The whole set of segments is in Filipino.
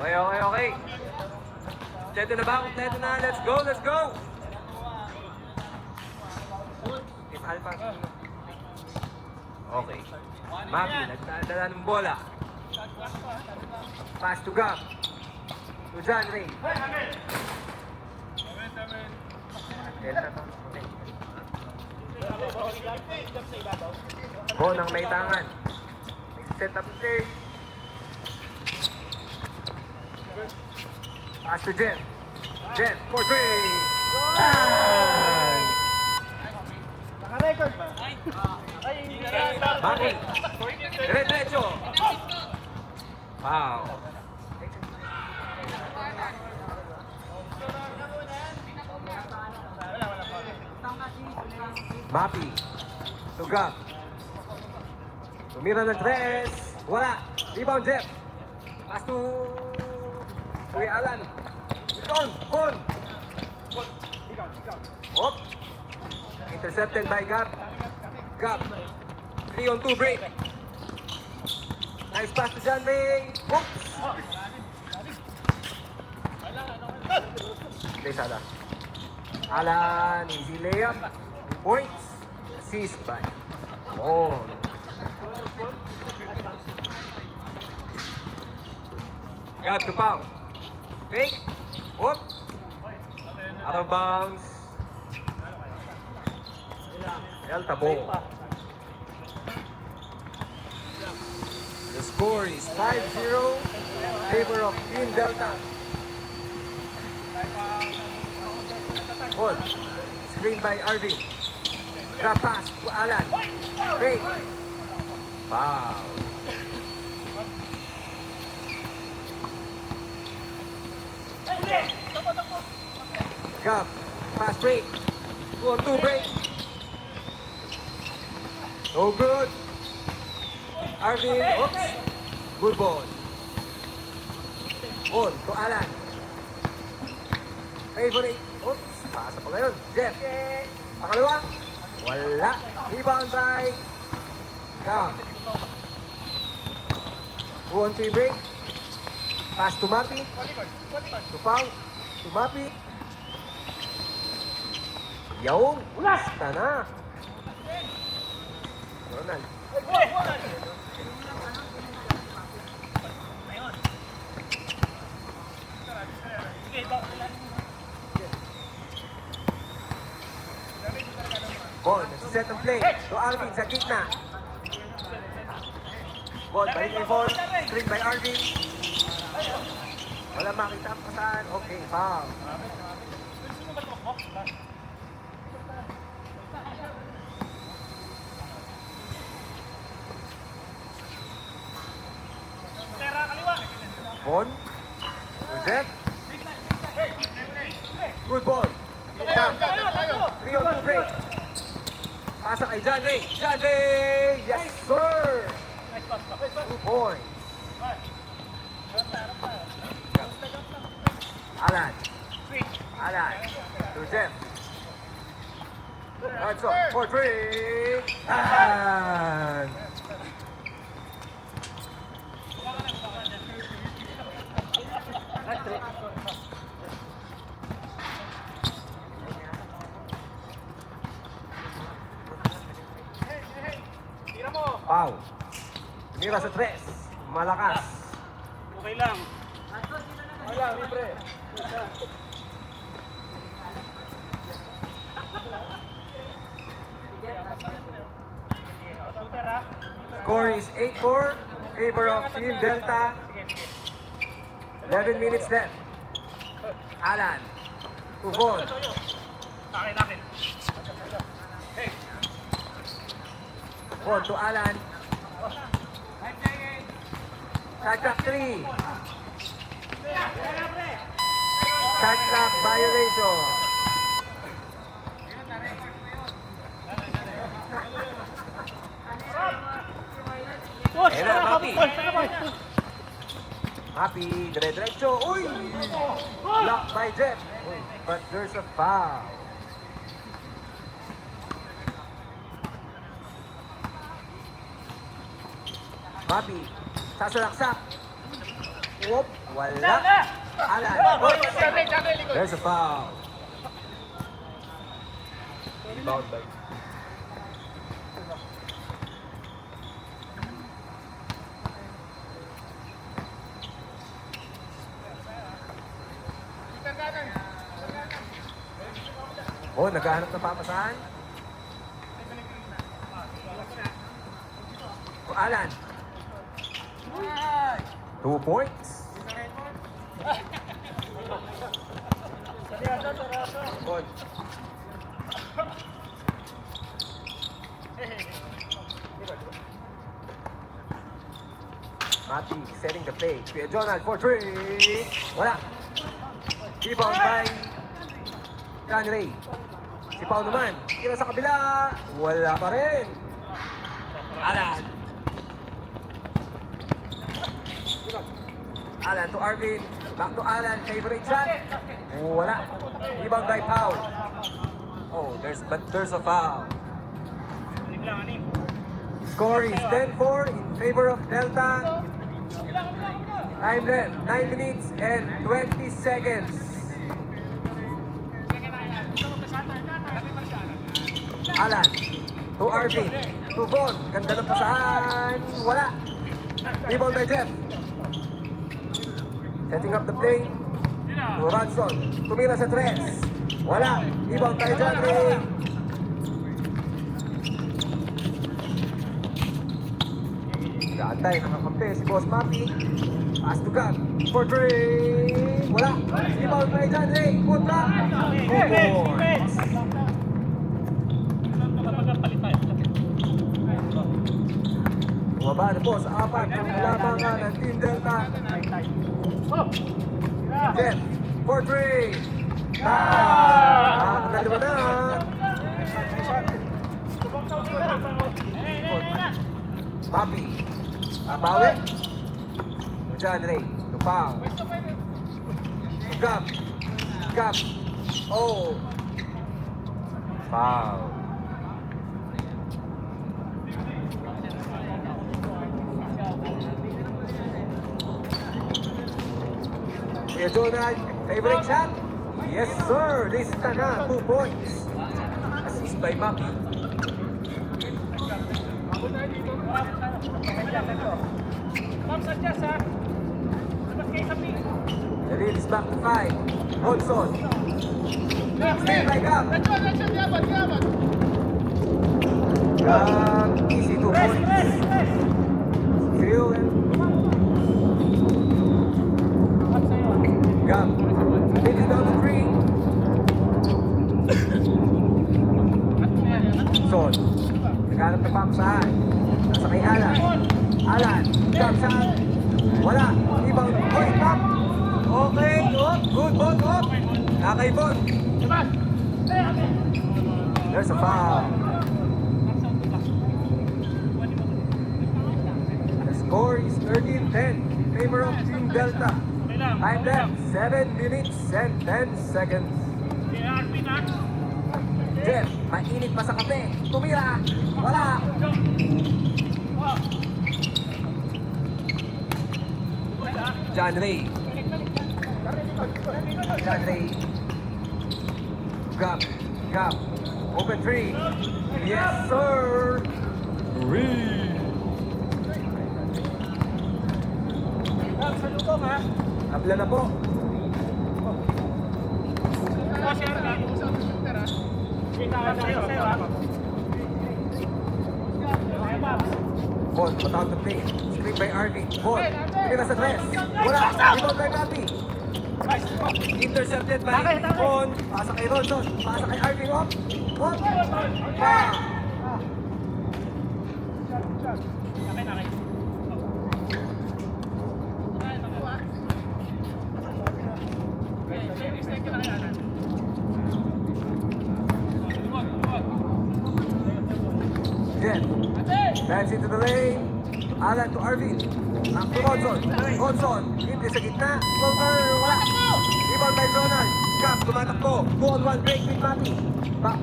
Okay, okay, okay. Kompleto na ba? Kompleto na. Let's go, let's go! Team Alpha. Okay. Mapi, nagdadala ng bola. Pass to Gab. To John Ray. Go ng may tangan. Set up play. Pass to Jeff. Jeff for three. Naka-record ba? Maki. Diretso. Wow. Mapi. Tugap. Tumira ng tres. Wala. Rebound Jeff. Pass to Kuya Alan. On. Hop. Intercepted by Gab. Gab. 3-on-2 break. Nice pass to John May. Oops. Lesada. Alan. Easy layup. Points. Assist by Mon. Gab to Pao. Fake. Whoop. Out of bounds. El Tabo. The score is 5-0 favor of Team Delta. Ball. Screen by Arvin. Drop pass to Alan. Fake. Foul. Gab. Pass break. 2-on-2 break. No good. Arvin. Oops. Good ball. Ball to Alan. Favorite. Oops. Pasa pa ngayon. Jeff. Pakalawa. Wala. Rebound by Gab. 2-on-3 break. Pass to Mapi. To Pao. To Mapi. Yung. Basta na. Ronald. Ball, set ang play. To Arvin sa gitna. Ball, balik ni Ball. Screen by Arvin. Wala makita ang pasahan. Okay, foul. Bon. Joseph. Good ball. Tap. 3-on-2 break. Pasa kay John Ray. John Ray! Yes, sir! 2 points. Alan. Alan. Joseph. That's all. For 3. And... Pau. Tumira sa 3. Malakas. Okay lang. Okay lang, libre. Score is 8-4. Favor of Team Delta. 11 minutes left. Alan. To ball. Akin. Ball to Alan. Shot clock 3. Shot clock violation. Ayan na, Mapi. Mapi, dire-diretso. Uy! Blocked by Jeff. But there's a foul. Mapi, sasalaksak. Whoop. Wala. Alan. There's a foul. Rebound by. Oh, naghahanap ng papasahan. Oh, Alan. 2 points. Good. Mati setting the play. Kuya Jonald for 3. Wala. Rebound by John Ray. Si Pao naman. Tira sa kabila. Wala pa rin. Alan. Alan to Arvin. Back to Alan. Favorite shot. Wala. Rebound by Pao. Oh, there's a foul. Score is 10-4 in favor of Delta. Time left, 9 minutes and 20 seconds. Alan, to Arvin, to Von, ganda ng pasahan, wala. Rebound by Jeff. Setting up the play, to Ranson, tumira sa 3. Wala, rebound by John Ray. Gaantay, nakakampi si Boss Mapi. Pass to Gab, for 3. Wala, rebound by John Ray. Punta, 2 points. Bumaba na po sa 4 ng labangan ng Team Delta. Jeff, for 3. Nakakadalawa na. Mapi. Bawi. John Ray. Lupang. Gab. Gab. Oh. Foul. Kuya Jonald, favorite shot? Yes sir, lista na, 2 points. Assist by Mapi. The lead is back to 5. Hodson. Stay by Gab. Gab, easy 2 points. Still Gab. Lead is down to 3. Son. Naghanap ng pampasahan. Nasa kay Alan. Alan. Gab saan? Wala. Rebound. Oy, top. Okay. Up. Good. Ball. Up. Nakay Bon. There's a foul. The score is 13-10 in favor of Team Delta. Time left, 7 minutes and 10 seconds. Jeff, mainit pa sa kape. Tumira. Wala. John Ray. John Ray. Gab. Gab. Open 3. Yes, sir. 3. Abla na po. Bon, patawag ng play. Screen by Arvin. Bon, tira sa 3. Wala. Rebound by Mapi. Intercepted by Bon. Pasa kay Ronson. Pasa kay Arvin. Up. Up. Jen. Dance into the lane. Alan to Arvin. Ang to Ronson. Ronson. Hindi sa gitna. Over. Wala. Rebound by Jonald. Gab. Tumatakbo. 2-on-1 break with Mapi. Back.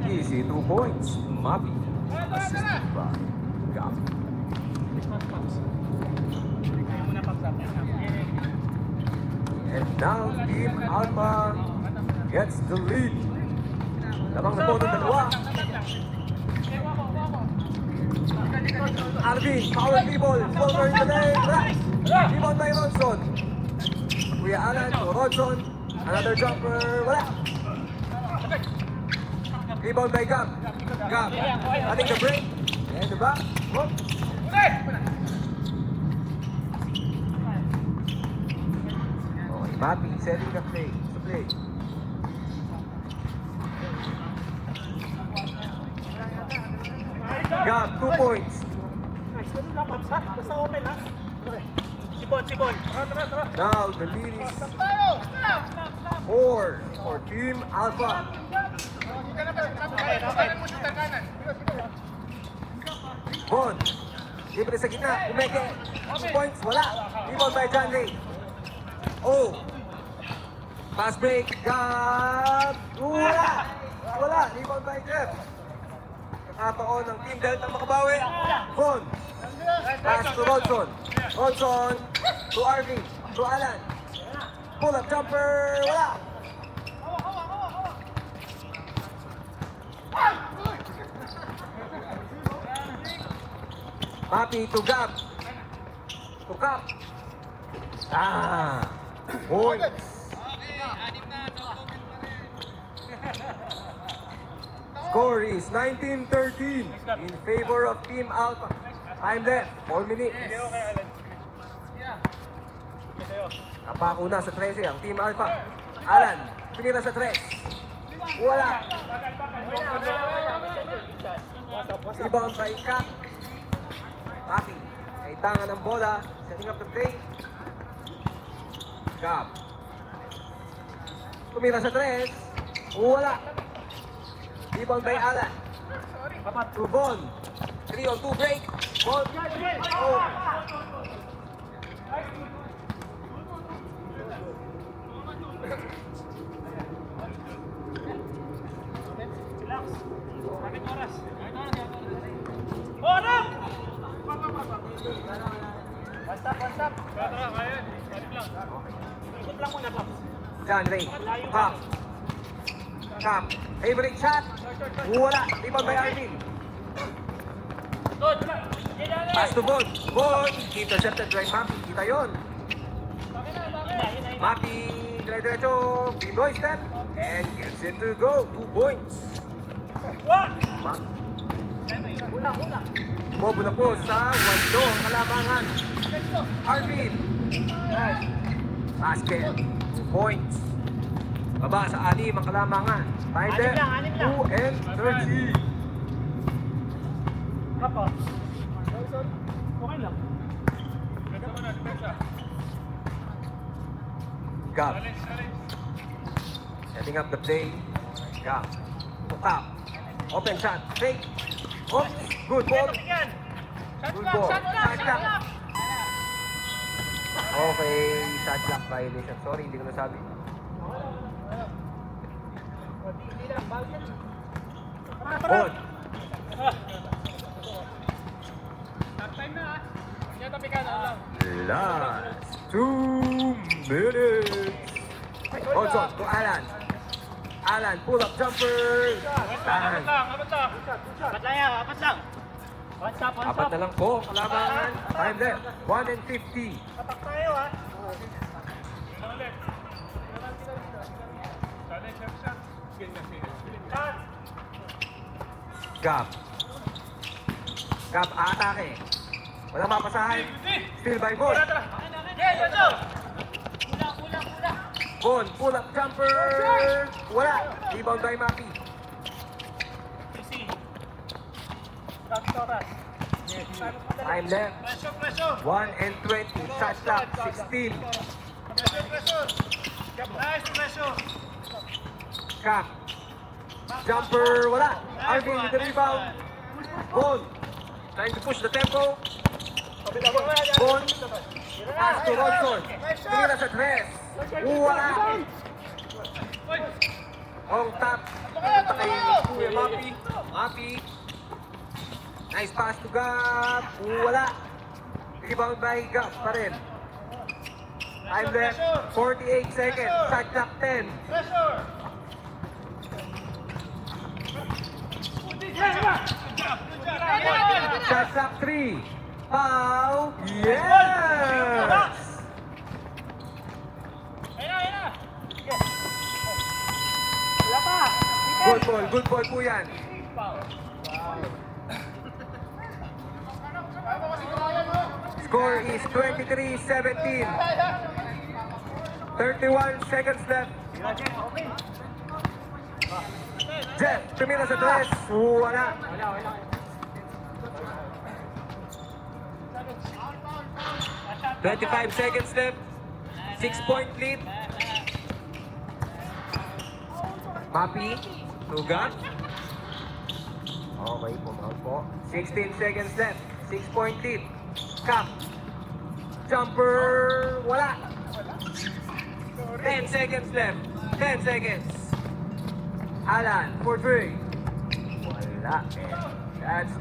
Easy. 2 points. Mapi. Assisted by Gab. And now Team Alpha gets the lead. Lamang na po ng dalawa. Alvin, power dribble, Volker in the lane, right. Rebound by Ronson. Kuya Alan to Ronson. Another jumper, wala. Rebound by Gab. Gab, ating the break. And the back. Whoop. Oh, Mappy setting the play. The play. Gab, 2 points. Basta open ha. Sibon. Now the lead is 4 for Team Alpha. Bon, libre sa gitna, umeke. 2 points, wala. Rebound by John Ray. Oh, pass break, Gab. Wala. Wala, rebound by Jeff. Nakataon ng Team Delta makabawi. Bon, pass to Ronson. Ronson to Arvin, to Alan. Pull up jumper, wala. Mapi to Gab. To Cap. Points. Score is 19-13 in favor of Team Alpha. Time left, 4 minutes. Napako na sa 13 ang Team Alpha. Alan, pinira sa 3. Wala. Rebound by Cap. Mapi, kaitangan ng bola. Setting up the play. Cap. Tumira sa 3. Wala. Rebound by Alan. To Von. 3-on-2 break. Von. Oh. Relax. Bakit oras? Oras! Basta. Tara, kaya. Balik lang. Ikot lang muna, Pops. John Ray. Cap. Cap. Favorite shot. Wala. Rebound by Arvin. Pass to Von. Von. Intercepted by Mapi. Kita yun. Mapi. Dire-diretso. Binoy step. And gets it to go. 2 points. Mapi. Bobo na po sa wando ang kalamangan. Arvin. Basket. 2 points. Baba sa 6 ang kalamangan. Time there. 2:30. Apa? Okay lang. Gab. Setting up the play. Gab. To Cap. Open shot. Fake. Oh, good ball. Good ball. Shot clock. Okay, shot clock violation. Sorry, hindi ko nasabi. Ball. Last 2 minutes. Ronson to Alan. Alan, pull up jumper. Apat lang. Apat lang. One stop. Apat na lang po, kalamangan. Time there, 1:50. Atak tayo ha. Gab. Gab, atake. Walang mapasahan. Still by Von. Von, pull up jumper. Wala. Rebound by Mapi. Time left. 1:20. Shot clock, 16. Cap. Jumper, wala. Arvin with the rebound. Von. Trying to push the tempo. Von. Pass to Ronson. Tira sa 3. Wala. On top. Punta kay Kuya Mapi. Mapi. Nice pass to Gab. Wala. Rebound by Gab pa rin. Time left, 48 seconds. Shot clock 10. Pressure! Shot clock 3. Foul. Yes! Wala pa! Good ball po yan. Score is 23-17. 31 seconds left. Jeff, tumira sa tres. Wala. 25 seconds left. 6-point lead. Mapi, Tuga. Okay, pumaw po. 16 seconds left. 6-point lead. Cap. Jumper. Wala. 10 seconds left. 10 seconds. Alan for 3. Wala. And that's